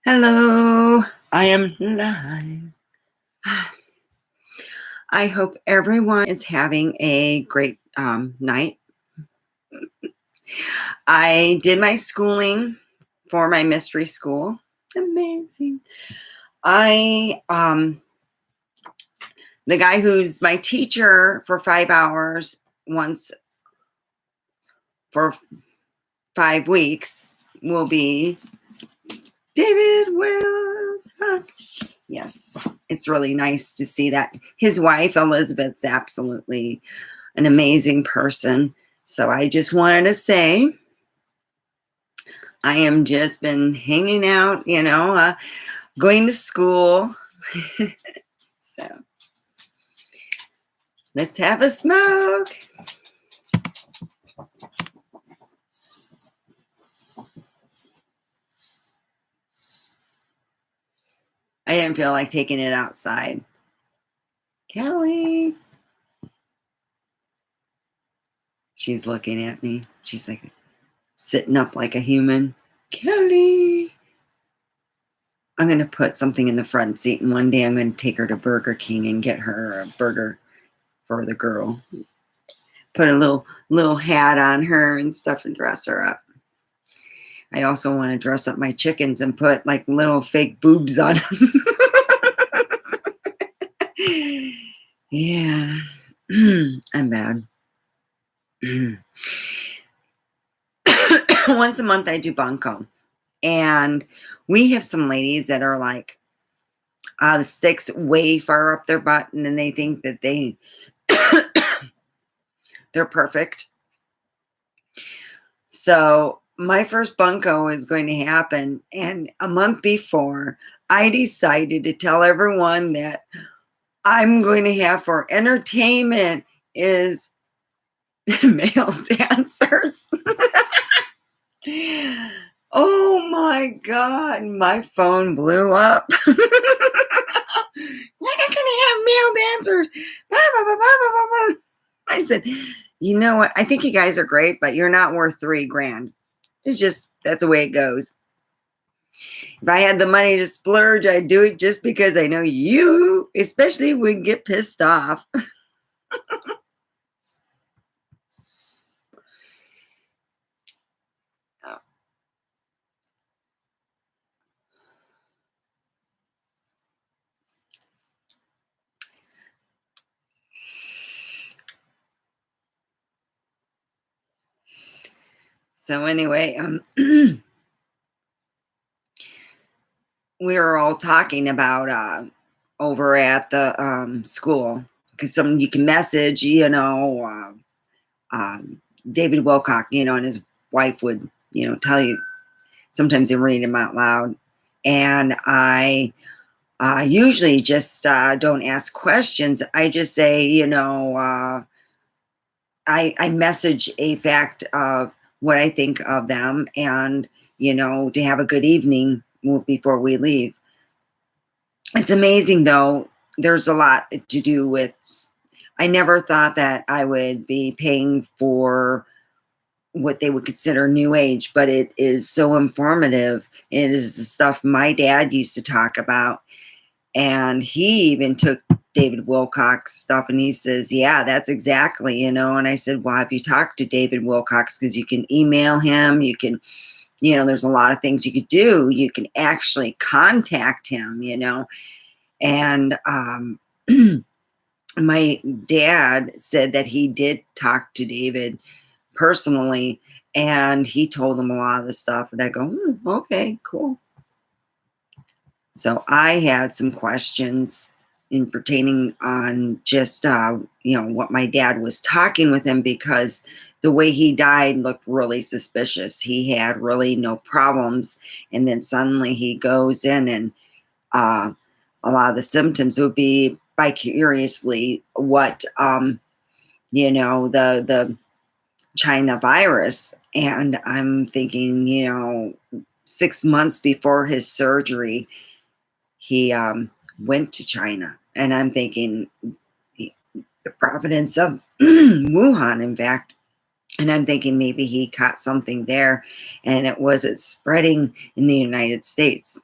Hello, I am live. I hope everyone is having a great night. I did my schooling for my mystery school. Amazing. The guy who's my teacher for 5 hours once for 5 weeks will be David Wilcock. Yes, it's really nice to see that. His wife, Elizabeth's absolutely an amazing person. So I just wanted to say, I am just been hanging out, going to school. So let's have a smoke. I didn't feel like taking it outside. Kelly. She's looking at me. She's like sitting up like a human. Kelly. I'm going to put something in the front seat, and one day I'm going to take her to Burger King and get her a burger for the girl. Put a little hat on her and stuff and dress her up. I also want to dress up my chickens and put like little fake boobs on them. Yeah, I'm bad. Once a month I do bunko, and we have some ladies that are like the sticks way far up their butt, and then they think that they're perfect. So my first bunko is going to happen, and a month before, I decided to tell everyone that I'm going to have for entertainment is male dancers. Oh my God, my phone blew up. We're not going to have male dancers. Blah, blah, blah, blah, blah, blah. I said, you know what? I think you guys are great, but you're not worth $3,000. It's just, that's the way it goes. If I had the money to splurge, I'd do it just because I know you, especially, would get pissed off. So anyway, we were all talking about over at the school, because you can message, David Wilcock, and his wife would, tell you. Sometimes they read them out loud, and I usually just don't ask questions. I just say, I message a fact of what I think of them, and to have a good evening before we leave. It's amazing, though. There's a lot to do with. I never thought that I would be paying for what they would consider new age, but it is so informative. It is the stuff my dad used to talk about, and he even took David Wilcock's stuff, and he says, yeah, that's exactly, and I said, well, have you talked to David Wilcock? Because you can email him, you can, there's a lot of things you could do. You can actually contact him, and my dad said that he did talk to David personally, and he told him a lot of the stuff, and I go, okay, cool. So I had some questions in pertaining on just what my dad was talking with him, because the way he died looked really suspicious. He had really no problems, and then suddenly he goes in, and a lot of the symptoms would be vicariously what the China virus. And I'm thinking, 6 months before his surgery, he went to China. And I'm thinking the providence of Wuhan, in fact, And I'm thinking maybe he caught something there and it wasn't spreading in the United States,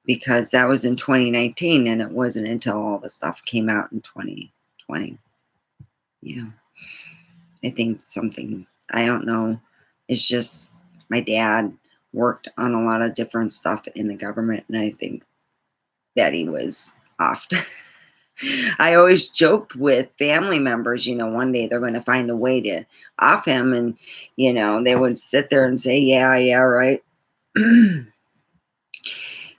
because that was in 2019 and it wasn't until all the stuff came out in 2020. Yeah. I think something, I don't know. It's just my dad worked on a lot of different stuff in the government, and I think that he was off. I always joked with family members, one day they're going to find a way to off him, and they would sit there and say, "Yeah, yeah, right."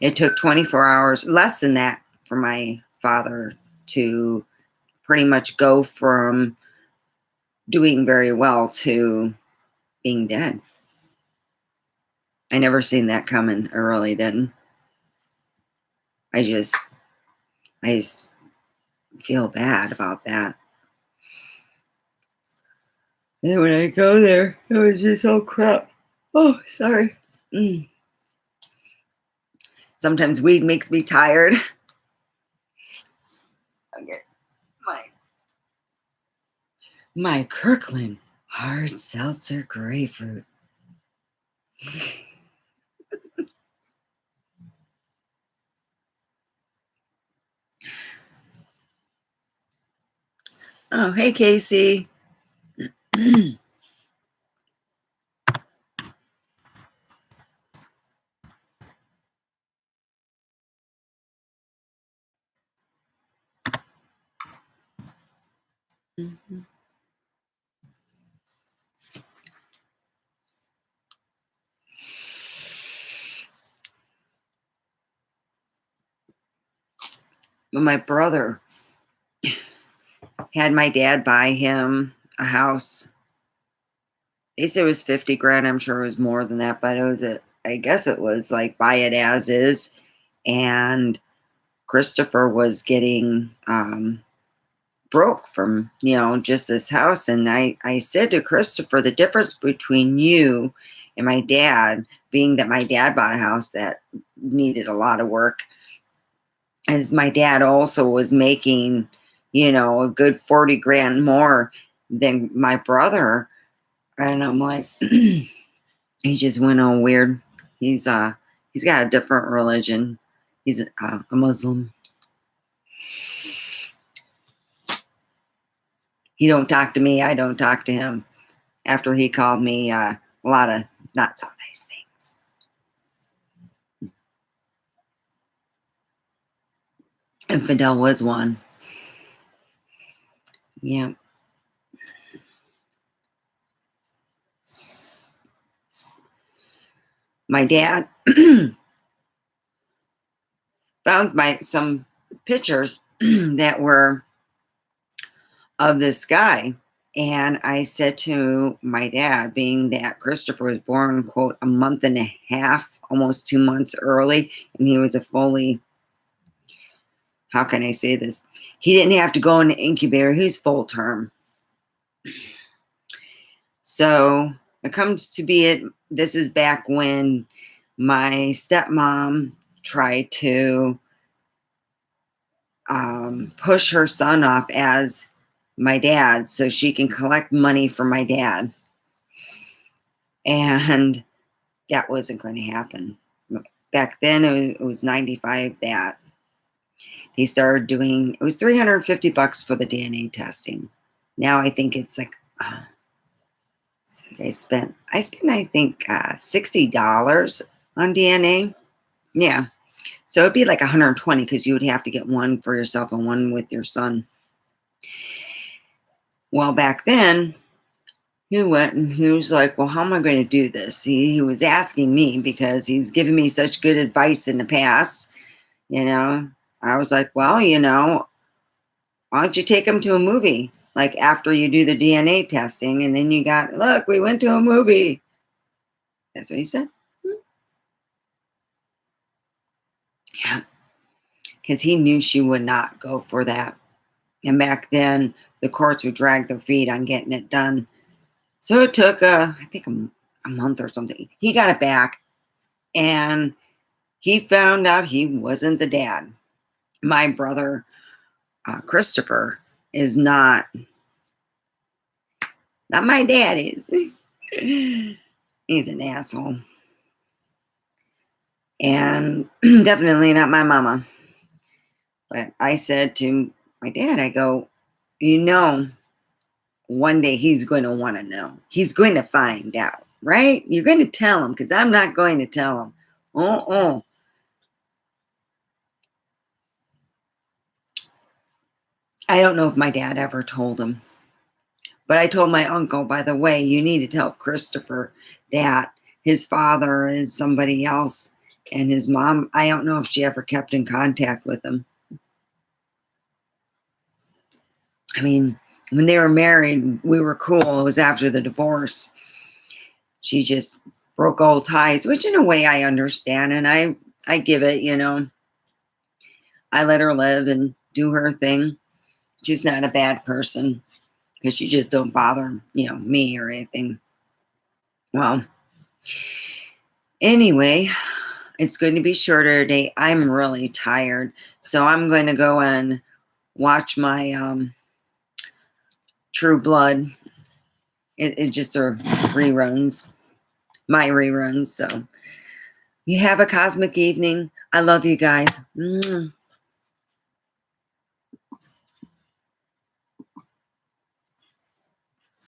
It took 24 hours, less than that, for my father to pretty much go from doing very well to being dead. I never seen that coming. I really didn't. I just, I just feel bad about that. And when I go there, it was just, oh crap. Oh, sorry. Mm. Sometimes weed makes me tired. I get my Kirkland hard seltzer grapefruit. Oh, hey, Casey. Mhm. But my brother had my dad buy him a house. They said it was 50 grand. I'm sure it was more than that, but I guess it was like buy it as is. And Christopher was getting broke from, just this house. And I said to Christopher, the difference between you and my dad, being that my dad bought a house that needed a lot of work, is my dad also was making, a good 40 grand more than my brother. And I'm like, he just went on weird. He's got a different religion. He's a Muslim. He don't talk to me. I don't talk to him. After he called me a lot of not so nice things. And Fidel was one. Yeah. My dad found some pictures that were of this guy. And I said to my dad, being that Christopher was born, quote, a month and a half, almost 2 months early, and he was a fully, how can I say this? He didn't have to go in the incubator. He was full term. So it comes to be it. This is back when my stepmom tried to push her son off as my dad so she can collect money for my dad. And that wasn't going to happen. Back then, it was 95 that he started doing, it was $350 for the DNA testing. Now I think it's like, I spent I think $60 on DNA. Yeah. So it'd be like 120 because you would have to get one for yourself and one with your son. Well, back then, he went and he was like, well, how am I going to do this? He was asking me because he's given me such good advice in the past. I was like, well, why don't you take him to a movie? Like after you do the DNA testing, and then look, we went to a movie. That's what he said. Yeah. Because he knew she would not go for that. And back then, the courts would drag their feet on getting it done. So it took, I think, a month or something. He got it back, and he found out he wasn't the dad. My brother, Christopher, is not Not my dad is. He's an asshole. And definitely not my mama. But I said to my dad, I go, you know, one day he's going to want to know. He's going to find out, right? You're going to tell him because I'm not going to tell him. Uh-uh. I don't know if my dad ever told him. But I told my uncle, by the way, you need to tell Christopher that his father is somebody else. And his mom, I don't know if she ever kept in contact with him. I mean, when they were married, we were cool. It was after the divorce. She just broke all ties, which in a way I understand. And I give it, you know. I let her live and do her thing. She's not a bad person because she just don't bother, you know, me or anything. Well, anyway, it's going to be shorter today. I'm really tired. So I'm going to go and watch my True Blood. It's just a reruns, my reruns. So you have a cosmic evening. I love you guys. Mwah.